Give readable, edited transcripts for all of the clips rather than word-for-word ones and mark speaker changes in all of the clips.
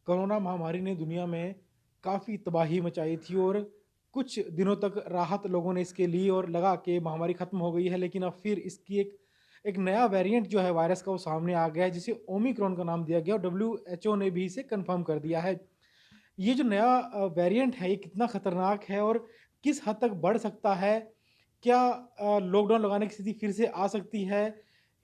Speaker 1: Corona महामारी ने दुनिया में काफ़ी तबाही मचाई थी और कुछ दिनों तक राहत लोगों ने इसके ली और लगा कि महामारी ख़त्म हो गई है, लेकिन अब फिर इसकी एक एक नया वेरिएंट जो है वायरस का वो सामने आ गया है, जिसे ओमिक्रॉन का नाम दिया गया और डब्ल्यूएचओ ने भी इसे कंफर्म कर दिया है। ये जो नया वेरिएंट है, ये कितना खतरनाक है और किस हद तक बढ़ सकता है? क्या लॉकडाउन लगाने की स्थिति फिर से आ सकती है?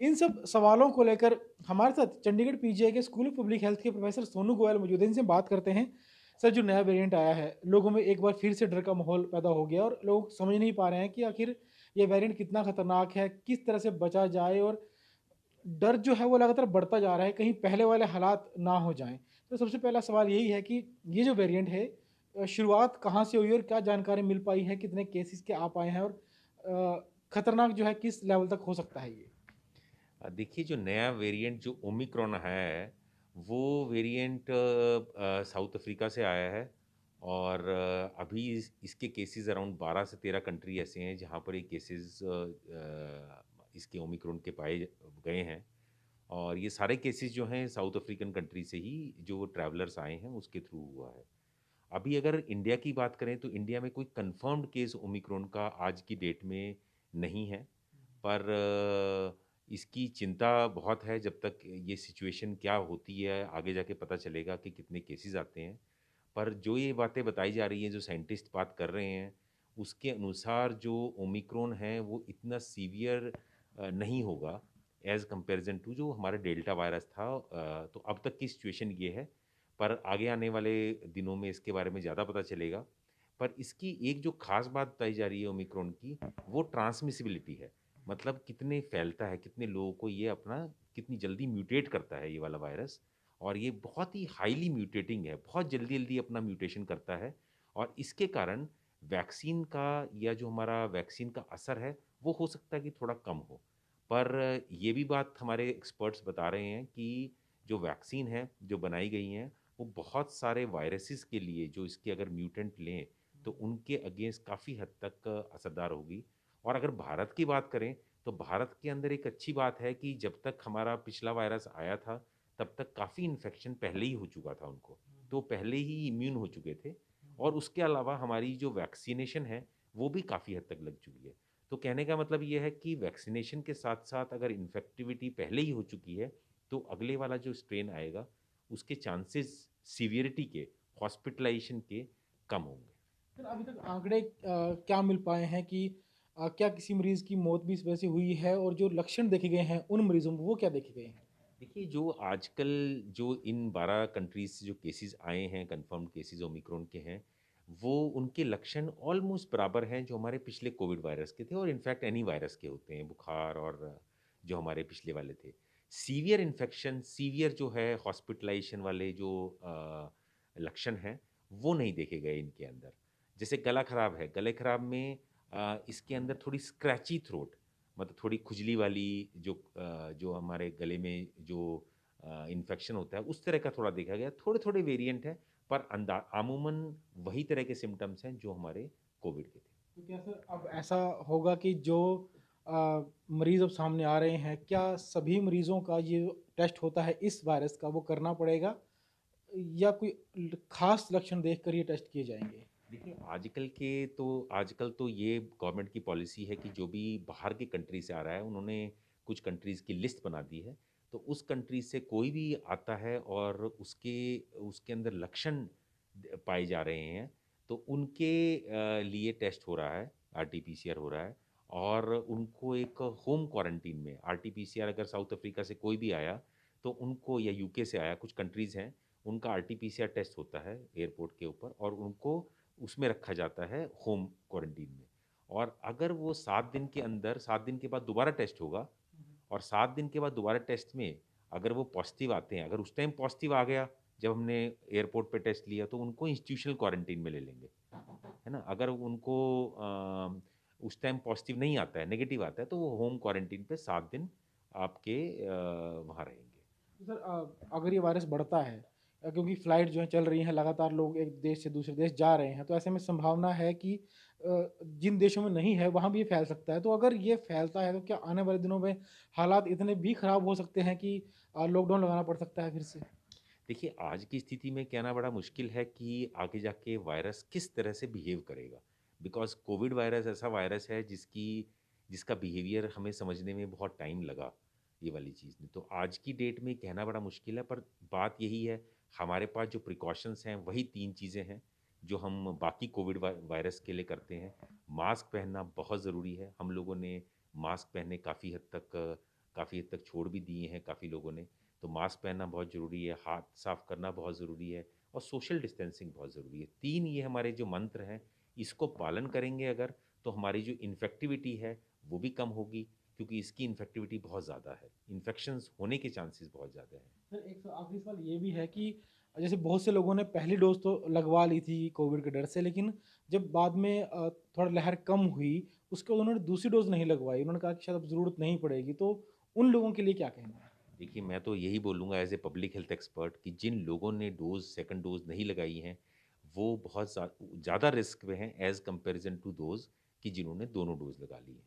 Speaker 1: इन सब सवालों को लेकर हमारे साथ चंडीगढ़ पीजीआई के स्कूल ऑफ पब्लिक हेल्थ के प्रोफेसर सोनू गोयल मौजूद हैं। इनसे बात करते हैं। सर, जो नया वेरिएंट आया है, लोगों में एक बार फिर से डर का माहौल पैदा हो गया और लोग समझ नहीं पा रहे हैं कि आखिर ये वेरिएंट कितना खतरनाक है, किस तरह से बचा जाए और डर जो है वो लगातार बढ़ता जा रहा है, कहीं पहले वाले हालात ना हो जाएँ। तो सबसे पहला सवाल यही है कि ये जो वेरिएंट है शुरुआत कहाँ से हुई और क्या जानकारी मिल पाई है? कितने केसेज़ के आ पाए हैं और खतरनाक जो है किस लेवल तक हो सकता है ये?
Speaker 2: देखिए जो नया वेरिएंट जो ओमिक्रॉन है, वो वेरिएंट साउथ अफ्रीका से आया है और अभी इसके केसेस अराउंड 12 से 13 कंट्री ऐसे हैं जहाँ पर ये केसेस इसके ओमिक्रॉन के पाए गए हैं और ये सारे केसेस जो हैं साउथ अफ्रीकन कंट्री से ही जो ट्रैवलर्स आए हैं उसके थ्रू हुआ है। अभी अगर इंडिया की बात करें तो इंडिया में कोई कंफर्म्ड केस ओमिक्रॉन का आज की डेट में नहीं है। पर इसकी चिंता बहुत है जब तक ये सिचुएशन क्या होती है, आगे जाके पता चलेगा कि कितने केसेज़ आते हैं। पर जो ये बातें बताई जा रही हैं, जो साइंटिस्ट बात कर रहे हैं, उसके अनुसार जो ओमिक्रॉन है वो इतना सीवियर नहीं होगा एज़ कंपैरिज़न टू जो हमारा डेल्टा वायरस था। तो अब तक की सिचुएशन ये है, पर आगे आने वाले दिनों में इसके बारे में ज़्यादा पता चलेगा। पर इसकी एक जो ख़ास बात बताई जा रही है ओमिक्रॉन की, वो ट्रांसमिसिबिलिटी है। मतलब कितने फैलता है, कितने लोगों को ये अपना कितनी जल्दी म्यूटेट करता है ये वाला वायरस और ये बहुत ही हाईली म्यूटेटिंग है, बहुत जल्दी-जल्दी अपना म्यूटेशन करता है और इसके कारण वैक्सीन का या जो हमारा वैक्सीन का असर है, वो हो सकता है कि थोड़ा कम हो। पर ये भी बात हमारे एक्सपर्ट्स बता रहे हैं कि जो वैक्सीन है, जो बनाई गई हैं, वो बहुत सारे वायरसेस के लिए जो इसके अगर म्यूटेंट लें, तो उनके अगेंस्ट काफ़ी हद तक असरदार होगी। और अगर भारत की बात करें, तो भारत के अंदर एक अच्छी बात है कि जब तक हमारा पिछला वायरस आया था, तब तक काफ़ी इन्फेक्शन पहले ही हो चुका था उनको। तो पहले ही इम्यून हो चुके थे और उसके अलावा हमारी जो वैक्सीनेशन है, वो भी काफ़ी हद तक लग चुकी है। तो कहने का मतलब ये है कि वैक्सीनेशन के साथ-साथ अगर इन्फेक्टिविटी पहले ही हो चुकी है, तो अगले वाला जो स्ट्रेन आएगा, उसके चांसेस सीवियरिटी के, हॉस्पिटलाइज़ेशन के कम होंगे।
Speaker 1: सर, अभी तक आंकड़े क्या मिल पाए हैं कि क्या किसी मरीज़ की मौत भी इस वजह से हुई है और जो लक्षण देखे गए हैं उन मरीज़ों में वो क्या देखे गए हैं?
Speaker 2: देखिए, जो आजकल जो इन 12 कंट्रीज़ से जो केसेज़ आए हैं, कन्फर्म्ड केसेज़ ओमिक्रॉन के हैं, वो उनके लक्षण ऑलमोस्ट बराबर हैं जो हमारे पिछले कोविड वायरस के थे और इनफैक्ट एनी वायरस के होते हैं, बुखार और जो हमारे पिछले वाले थे। सीवियर इन्फेक्शन, सीवियर जो है हॉस्पिटलाइज़ेशन वाले जो लक्षण हैं, वो नहीं देखे गए इनके अंदर। जैसे गला खराब है, गले खराब में इसके अंदर थोड़ी स्क्रैची थ्रोट मतलब थोड़ी खुजली वाली जो हमारे गले में जो इन्फेक्शन होता है, उस तरह का थोड़ा देखा गया। थोड़े-थोड़े वेरिएंट हैं, पर अमूमन वही तरह के सिम्पटम्स हैं जो हमारे कोविड के थे।
Speaker 1: तो क्या सर अब ऐसा होगा कि जो मरीज़ अब सामने आ रहे हैं, क्या सभी मरीज़ों का ये जो टेस्ट होता है इस वायरस का वो करना पड़ेगा या कोई ख़ास लक्षण देखकर ये टेस्ट किए जाएँगे?
Speaker 2: देखिए, आजकल तो ये गवर्नमेंट की पॉलिसी है कि जो भी बाहर की कंट्री से आ रहा है, उन्होंने कुछ कंट्रीज़ की लिस्ट बना दी है। तो उस कंट्री से कोई भी आता है और उसके उसके अंदर लक्षण पाए जा रहे हैं, तो उनके लिए टेस्ट हो रहा है, आरटी-पीसीआर हो रहा है और उनको एक होम क्वारंटीन में आरटी-पीसीआर अगर साउथ अफ्रीका से कोई भी आया, तो उनको या यूके से आया, कुछ कंट्रीज़ हैं, उनका आरटी-पीसीआर टेस्ट होता है एयरपोर्ट के ऊपर और उनको उसमें रखा जाता है होम क्वारंटीन में। और अगर वो 7 दिन के अंदर 7 दिन के बाद दोबारा टेस्ट होगा और 7 दिन के बाद दोबारा टेस्ट में अगर वो पॉज़िटिव आते हैं, अगर उस टाइम पॉज़िटिव आ गया, जब हमने एयरपोर्ट पे टेस्ट लिया, तो उनको इंस्टीट्यूशनल क्वारंटीन में ले लेंगे, है ना? अगर उनको उस टाइम पॉज़िटिव नहीं आता है, नेगेटिव आता है, तो वो होम क्वारंटीन पे 7 दिन आपके वहाँ रहेंगे।
Speaker 1: तो सर अगर ये वायरस बढ़ता है क्योंकि फ्लाइट जो है चल रही हैं लगातार लोग एक देश से दूसरे देश जा रहे हैं तो ऐसे में संभावना है कि जिन देशों में नहीं है वहाँ भी ये फैल सकता है तो अगर ये फैलता है तो क्या आने वाले दिनों में हालात इतने भी खराब हो सकते हैं कि लॉकडाउन लगाना पड़ सकता है फिर से?
Speaker 2: देखिए, आज की स्थिति में कहना बड़ा मुश्किल है कि आगे जाके वायरस किस तरह से बिहेव करेगा। बिकॉज़ कोविड वायरस ऐसा वायरस है जिसका बिहेवियर हमें समझने में बहुत टाइम लगा, ये वाली चीज़ में। तो आज की डेट में कहना बड़ा मुश्किल है, पर बात यही है, हमारे पास जो प्रिकॉशंस हैं, वही 3 चीज़ें हैं, जो हम बाकी कोविड वायरस के लिए करते हैं। मास्क पहनना बहुत ज़रूरी है। हम लोगों ने मास्क पहनने काफ़ी हद तक छोड़ भी दिए हैं काफ़ी लोगों ने। तो मास्क पहनना बहुत ज़रूरी है, हाथ साफ़ करना बहुत ज़रूरी है और सोशल डिस्टेंसिंग बहुत ज़रूरी है। 3 ये हमारे जो मंत्र हैं, इसको पालन करेंगे अगर, तो हमारी जो इन्फेक्टिविटी है, वो भी कम होगी क्योंकि इसकी इन्फेक्टिविटी बहुत ज़्यादा है। इन्फेक्शंस होने के चांसेस बहुत ज़्यादा हैं।
Speaker 1: सर एक आखिरी सवाल ये भी है कि जैसे बहुत से लोगों ने पहली डोज तो लगवा ली थी कोविड के डर से, लेकिन जब बाद में थोड़ा लहर कम हुई, उसके बाद उन्होंने दूसरी डोज नहीं लगवाई। उन्होंने कहा कि शायद अब ज़रूरत नहीं पड़ेगी, तो उन लोगों के लिए क्या कहना है?
Speaker 2: देखिए, मैं तो यही बोलूँगा as a public health expert कि जिन लोगों ने सेकंड डोज़ नहीं लगाई हैं, वो बहुत ज़्यादा रिस्क में हैं एज़ कंपैरिज़न टू दोज़ कि जिन्होंने दोनों डोज़ लगा ली हैं।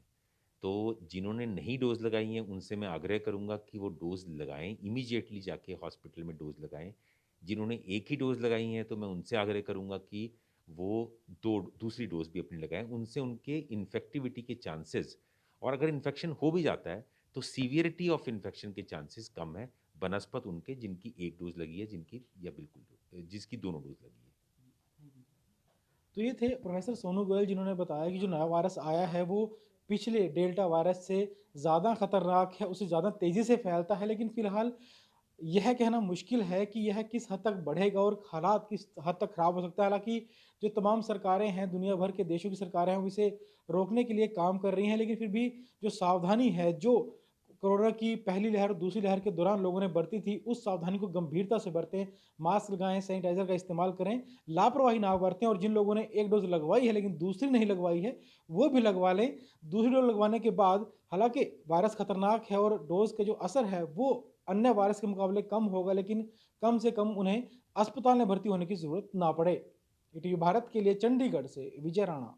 Speaker 2: तो जिन्होंने नहीं डोज़ लगाई हैं, उनसे मैं आग्रह करूँगा कि वो डोज़ लगाएँ, इमीडिएटली जाके हॉस्पिटल में डोज़ लगाएँ। जिन्होंने एक ही डोज़ लगाई हैं, तो मैं उनसे आग्रह करूँगा कि वो 2 दूसरी डोज़ भी अपनी लगाएँ। उनसे उनके इन्फेक्टिविटी के चांसेज़, और अगर इन्फेक्शन हो भी जाता है, तो सीवियरिटी ऑफ इन्फेक्शन के चांसेज़ कम हैं, बनस्पत उनके जिनकी 1 डोज़ लगी है, जिसकी दोनों डोज़ लगी है।
Speaker 1: तो ये थे प्रोफेसर सोनू गोयल, जिन्होंने बताया कि जो नया वायरस आया है वो पिछले डेल्टा वायरस से ज़्यादा खतरनाक है, उससे ज़्यादा तेज़ी से फैलता है, लेकिन फ़िलहाल यह कहना मुश्किल है कि यह किस हद तक बढ़ेगा और हालात किस हद तक ख़राब हो सकता है। हालाँकि जो तमाम सरकारें हैं, दुनिया भर के देशों की सरकारें हैं, वो इसे रोकने के लिए काम कर रही हैं, लेकिन फिर भी जो सावधानी है, जो कोरोना की पहली लहर और दूसरी लहर के दौरान लोगों ने बरती थी, उस सावधानी को गंभीरता से बरतें, मास्क लगाएँ, सैनिटाइज़र का इस्तेमाल करें, लापरवाही ना बरतें और जिन लोगों ने 1 डोज़ लगवाई है लेकिन दूसरी नहीं लगवाई है, वो भी लगवा लें। दूसरी डोज़ लगवाने के बाद हालाँकि वायरस खतरनाक है और डोज़ का जो असर है, वो अन्य वायरस के मुकाबले कम होगा, लेकिन कम से कम उन्हें अस्पताल में भर्ती होने की ज़रूरत ना पड़े। ईटीवी भारत के लिए चंडीगढ़ से विजय राणा।